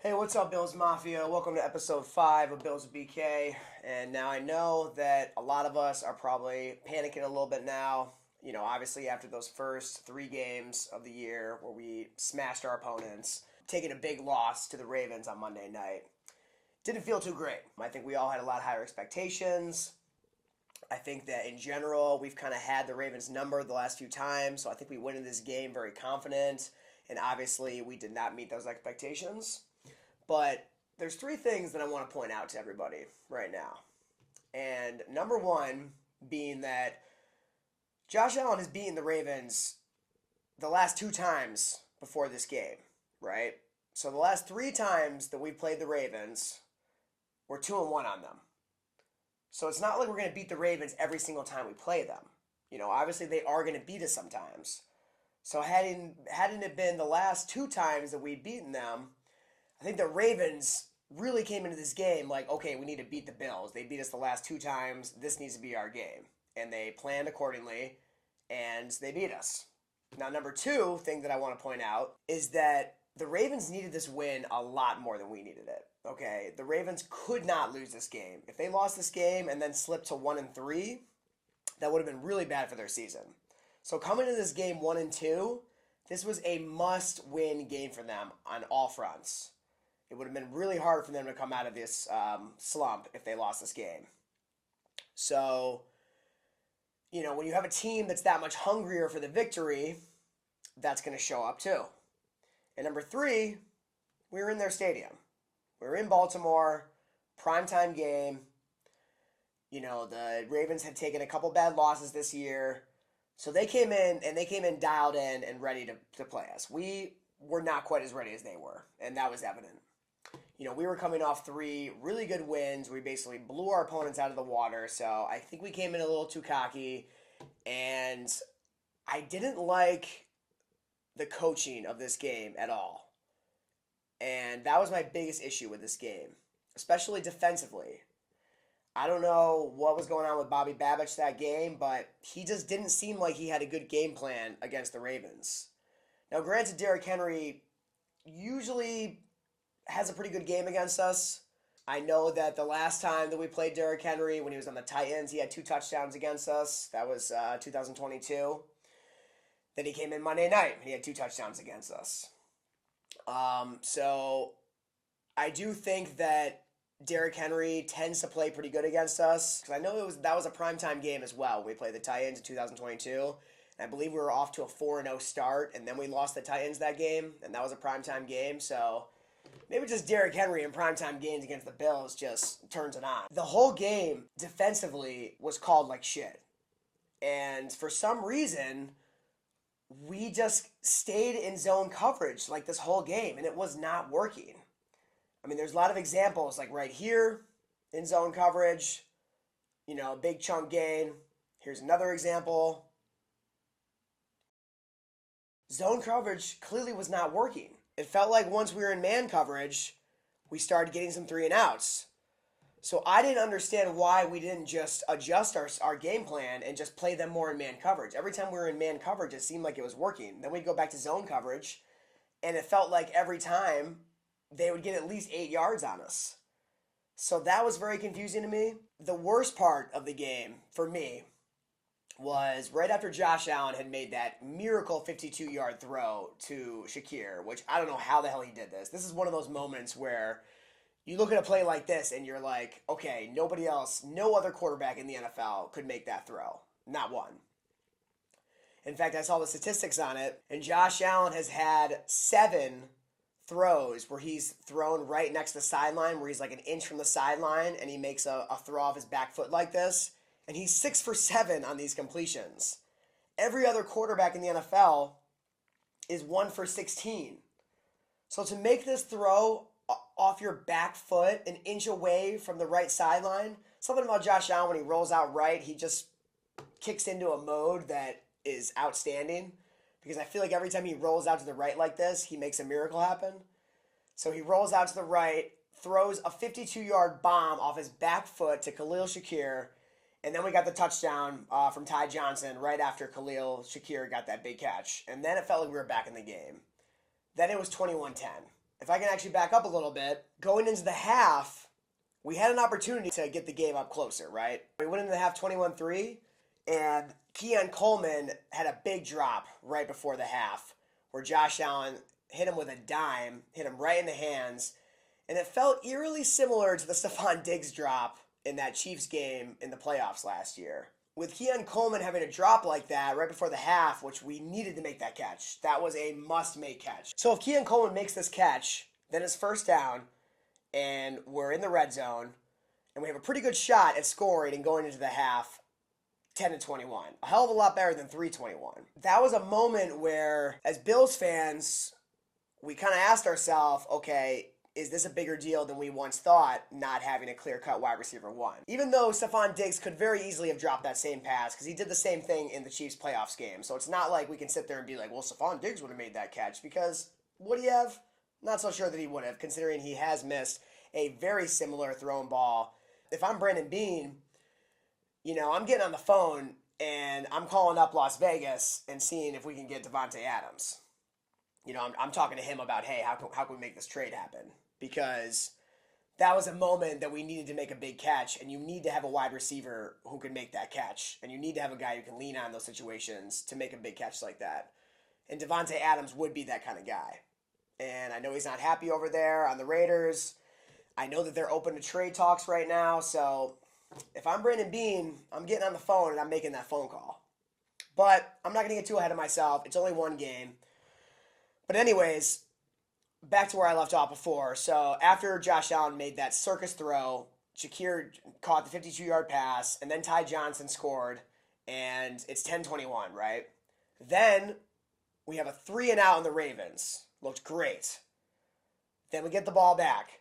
Hey, what's up, Bills Mafia? Welcome to episode 5 of Bills BK. And now I know that a lot of us are probably panicking a little bit now. You know, obviously after those first 3 games of the year where we smashed our opponents, taking a big loss to the Ravens on Monday night, didn't feel too great. I think we all had a lot higher expectations. I think that in general, we've kind of had the Ravens number the last few times, so I think we went into this game very confident. And obviously, we did not meet those expectations. But there's 3 things that I want to point out to everybody right now. And number one being that Josh Allen has beaten the Ravens the last 2 times before this game, right? So the last 3 times that we've played the Ravens, we're 2-1 on them. So it's not like we're going to beat the Ravens every single time we play them. You know, obviously they are going to beat us sometimes. So hadn't it been the last 2 times that we'd beaten them, I think the Ravens really came into this game like, okay, we need to beat the Bills. They beat us the last 2 times. This needs to be our game. And they planned accordingly, and they beat us. Now, number 2 thing that I want to point out is that the Ravens needed this win a lot more than we needed it. Okay, the Ravens could not lose this game. If they lost this game and then slipped to 1-3, that would have been really bad for their season. So coming into this game 1-2, this was a must-win game for them on all fronts. It would have been really hard for them to come out of this slump if they lost this game. So, you know, when you have a team that's that much hungrier for the victory, that's going to show up too. And number 3, we were in their stadium. We were in Baltimore, primetime game. You know, the Ravens had taken a couple bad losses this year. So they came in dialed in and ready to play us. We were not quite as ready as they were, and that was evident. You know, we were coming off 3 really good wins. We basically blew our opponents out of the water. So I think we came in a little too cocky. And I didn't like the coaching of this game at all. And that was my biggest issue with this game, especially defensively. I don't know what was going on with Bobby Babich that game, but he just didn't seem like he had a good game plan against the Ravens. Now, granted, Derrick Henry usually has a pretty good game against us. I know that the last time that we played Derrick Henry, when he was on the Titans, he had 2 touchdowns against us. That was 2022. Then he came in Monday night, and he had 2 touchdowns against us. So I do think that Derrick Henry tends to play pretty good against us. Because I know that was a primetime game as well. We played the Titans in 2022. And I believe we were off to a 4-0 start, and then we lost the Titans that game, and that was a primetime game. So maybe just Derrick Henry in primetime games against the Bills just turns it on. The whole game, defensively, was called like shit. And for some reason, we just stayed in zone coverage like this whole game, and it was not working. I mean, there's a lot of examples, like right here in zone coverage, you know, big chunk gain. Here's another example. Zone coverage clearly was not working. It felt like once we were in man coverage, we started getting some 3-and-outs. So I didn't understand why we didn't just adjust our game plan and just play them more in man coverage. Every time we were in man coverage, it seemed like it was working. Then we'd go back to zone coverage, and it felt like every time they would get at least 8 yards on us. So that was very confusing to me. The worst part of the game, for me, was right after Josh Allen had made that miracle 52-yard throw to Shakir, which I don't know how the hell he did this. This is one of those moments where you look at a play like this and you're like, okay, nobody else, no other quarterback in the NFL could make that throw. Not one. In fact, I saw the statistics on it, and Josh Allen has had 7 throws where he's thrown right next to the sideline, where he's like an inch from the sideline, and he makes a throw off his back foot like this, and he's 6 for 7 on these completions. Every other quarterback in the NFL is 1 for 16. So to make this throw off your back foot, an inch away from the right sideline, something about Josh Allen, when he rolls out right, he just kicks into a mode that is outstanding. Because I feel like every time he rolls out to the right like this, he makes a miracle happen. So he rolls out to the right, throws a 52-yard bomb off his back foot to Khalil Shakir, and then we got the touchdown from Ty Johnson right after Khalil Shakir got that big catch. And then it felt like we were back in the game. Then it was 21-10. if I can actually back up a little bit, going into the half, we had an opportunity to get the game up closer, right? We went into the half 21-3, and Keon Coleman had a big drop right before the half where Josh Allen hit him with a dime, hit him right in the hands, and it felt eerily similar to the Stephon Diggs drop in that Chiefs game in the playoffs last year. With Keon Coleman having a drop like that right before the half, which we needed to make that catch, that was a must-make catch. So if Keon Coleman makes this catch, then it's first down, and we're in the red zone, and we have a pretty good shot at scoring and going into the half 10-21. A hell of a lot better than 3-21. That was a moment where, as Bills fans, we kind of asked ourselves, okay, is this a bigger deal than we once thought, not having a clear-cut wide receiver one? Even though Stephon Diggs could very easily have dropped that same pass, because he did the same thing in the Chiefs playoffs game. So it's not like we can sit there and be like, well, Stephon Diggs would have made that catch, because would he have? Not so sure that he would have, considering he has missed a very similar thrown ball. If I'm Brandon Beane, I'm getting on the phone and I'm calling up Las Vegas and seeing if we can get Davante Adams. I'm talking to him about, hey, how can we make this trade happen? Because that was a moment that we needed to make a big catch, and you need to have a wide receiver who can make that catch, and you need to have a guy who can lean on in those situations to make a big catch like that. And Davante Adams would be that kind of guy. And I know he's not happy over there on the Raiders. I know that they're open to trade talks right now, so if I'm Brandon Beane, I'm getting on the phone and I'm making that phone call. But I'm not going to get too ahead of myself. It's only one game. But anyways, back to where I left off before. So after Josh Allen made that circus throw, Shakir caught the 52-yard pass, and then Ty Johnson scored, and it's 10-21, right? Then we have a 3-and-out on the Ravens. Looked great. Then we get the ball back.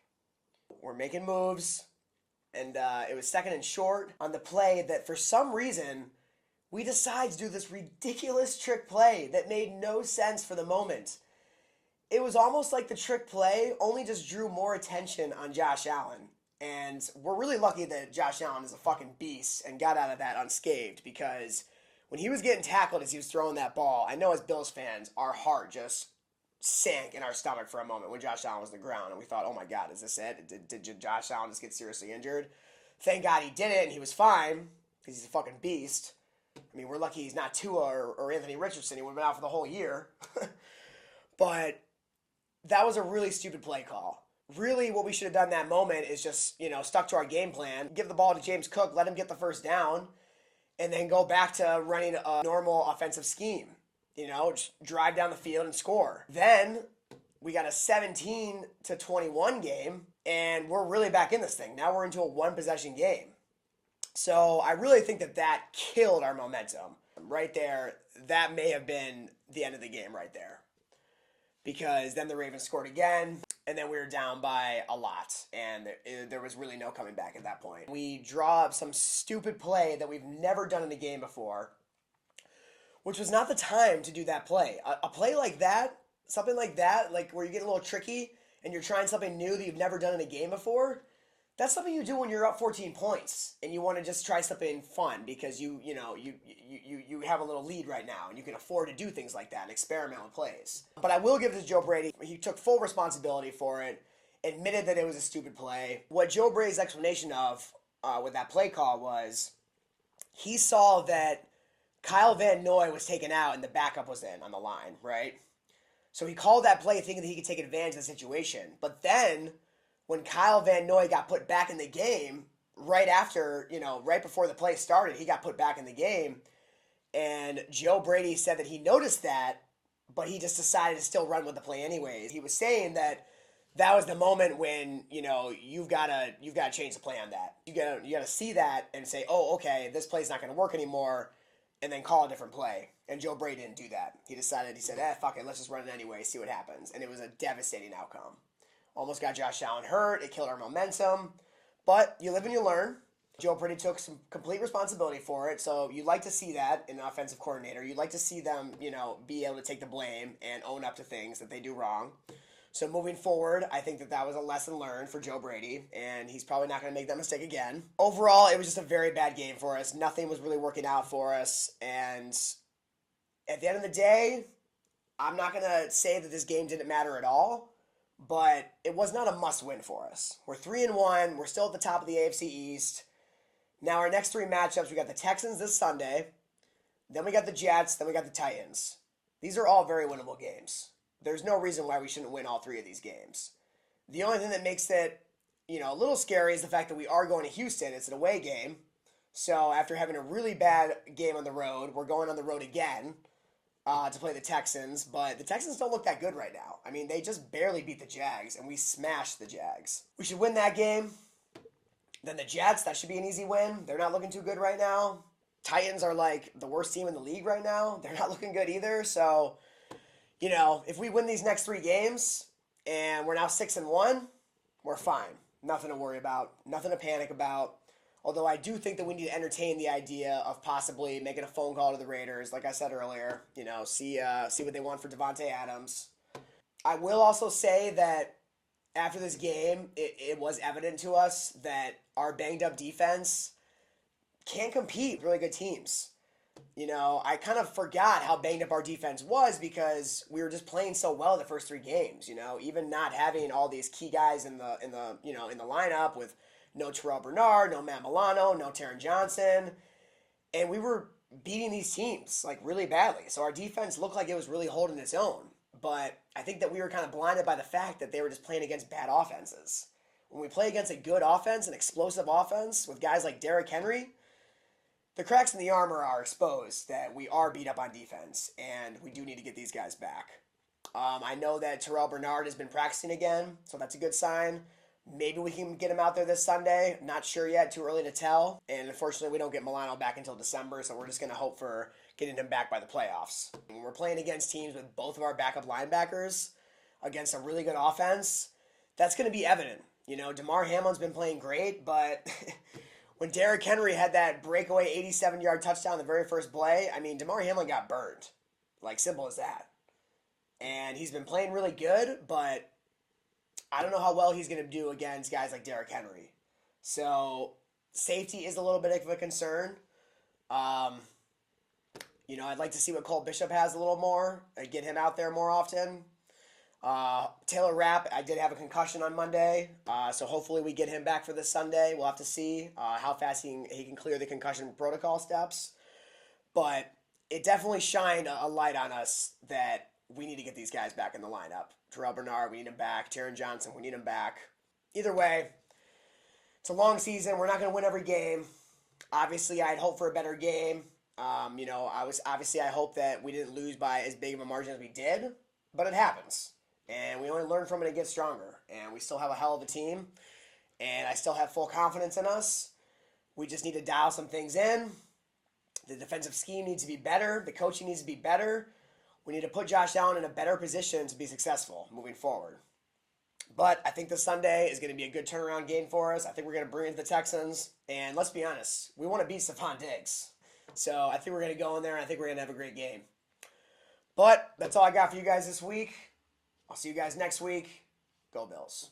We're making moves, and it was second and short on the play that for some reason we decide to do this ridiculous trick play that made no sense for the moment. It was almost like the trick play only just drew more attention on Josh Allen. And we're really lucky that Josh Allen is a fucking beast and got out of that unscathed, because when he was getting tackled as he was throwing that ball, I know as Bills fans, our heart just sank in our stomach for a moment when Josh Allen was on the ground. And we thought, oh my God, is this it? Did Josh Allen just get seriously injured? Thank God he didn't, and he was fine, because he's a fucking beast. I mean, we're lucky he's not Tua or Anthony Richardson. He would have been out for the whole year. But that was a really stupid play call. Really, what we should have done that moment is just, stuck to our game plan, give the ball to James Cook, let him get the first down, and then go back to running a normal offensive scheme. Just drive down the field and score. Then we got a 17-21 game, and we're really back in this thing. Now we're into a one-possession game. So I really think that killed our momentum. Right there, that may have been the end of the game right there. Because then the Ravens scored again, and then we were down by a lot, and there was really no coming back at that point. We draw up some stupid play that we've never done in a game before, which was not the time to do that play. A play like that, something like that, like where you get a little tricky and you're trying something new that you've never done in a game before, that's something you do when you're up 14 points and you want to just try something fun because you have a little lead right now and you can afford to do things like that and experiment with plays. But I will give it to Joe Brady. He took full responsibility for it, admitted that it was a stupid play. What Joe Brady's explanation of with that play call was he saw that Kyle Van Noy was taken out and the backup was in on the line, right? So he called that play thinking that he could take advantage of the situation. But then when Kyle Van Noy got put back in the game, right before the play started, he got put back in the game. And Joe Brady said that he noticed that, but he just decided to still run with the play anyways. He was saying that was the moment when, you've got to change the play on that. You got to see that and say, oh, okay, this play's not going to work anymore, and then call a different play. And Joe Brady didn't do that. He said, fuck it, let's just run it anyway, see what happens. And it was a devastating outcome. Almost got Josh Allen hurt. It killed our momentum. But you live and you learn. Joe Brady took some complete responsibility for it. So you like to see that in an offensive coordinator. You like to see them, be able to take the blame and own up to things that they do wrong. So moving forward, I think that was a lesson learned for Joe Brady. And he's probably not going to make that mistake again. Overall, it was just a very bad game for us. Nothing was really working out for us. And at the end of the day, I'm not going to say that this game didn't matter at all. but it was not a must-win for us. We're 3-1. We're still at the top of the AFC East. Now our next three matchups, we got the Texans this Sunday, then we got the Jets, then we got the Titans. These are all very winnable games. There's no reason why we shouldn't win all three of these games. The only thing that makes it, a little scary is the fact that we are going to Houston. It's an away game. So after having a really bad game on the road, we're going on the road again to play the Texans. But the Texans don't look that good right now. I mean, they just barely beat the Jags, and we smashed the Jags. We should win that game. Then the Jets, that should be an easy win. They're not looking too good right now. Titans are like the worst team in the league right now. They're not looking good either. So, if we win these next three games and we're now 6-1, we're fine. Nothing to worry about. Nothing to panic about. Although I do think that we need to entertain the idea of possibly making a phone call to the Raiders, like I said earlier. See what they want for Devontae Adams. I will also say that after this game, it was evident to us that our banged-up defense can't compete with really good teams. I kind of forgot how banged up our defense was because we were just playing so well the first three games. Even not having all these key guys in the lineup with no Terrell Bernard, no Matt Milano, no Taron Johnson, and we were beating these teams like really badly. So our defense looked like it was really holding its own. But I think that we were kind of blinded by the fact that they were just playing against bad offenses. When we play against a good offense, an explosive offense with guys like Derrick Henry, the cracks in the armor are exposed that we are beat up on defense, and we do need to get these guys back. I know that Terrell Bernard has been practicing again, so that's a good sign. Maybe we can get him out there this Sunday. Not sure yet. Too early to tell. And unfortunately, we don't get Milano back until December, so we're just going to hope for getting him back by the playoffs. When we're playing against teams with both of our backup linebackers against a really good offense, that's going to be evident. DeMar Hamlin's been playing great, but when Derrick Henry had that breakaway 87-yard touchdown the very first play, DeMar Hamlin got burned. Like, simple as that. And he's been playing really good, but I don't know how well he's going to do against guys like Derrick Henry. So safety is a little bit of a concern. I'd like to see what Cole Bishop has a little more and get him out there more often. Taylor Rapp, I did have a concussion on Monday, so hopefully we get him back for this Sunday. We'll have to see how fast he can clear the concussion protocol steps. But it definitely shined a light on us that we need to get these guys back in the lineup. Terrell Bernard, we need him back. Taron Johnson, we need him back. Either way, it's a long season. We're not going to win every game. Obviously, I'd hope for a better game. I hope that we didn't lose by as big of a margin as we did, but it happens. And we only learn from it and get stronger. And we still have a hell of a team. And I still have full confidence in us. We just need to dial some things in. The defensive scheme needs to be better. The coaching needs to be better. We need to put Josh Allen in a better position to be successful moving forward. But I think this Sunday is going to be a good turnaround game for us. I think we're going to bring in the Texans. And let's be honest, we want to beat Stephon Diggs. So I think we're going to go in there and I think we're going to have a great game. But that's all I got for you guys this week. I'll see you guys next week. Go Bills.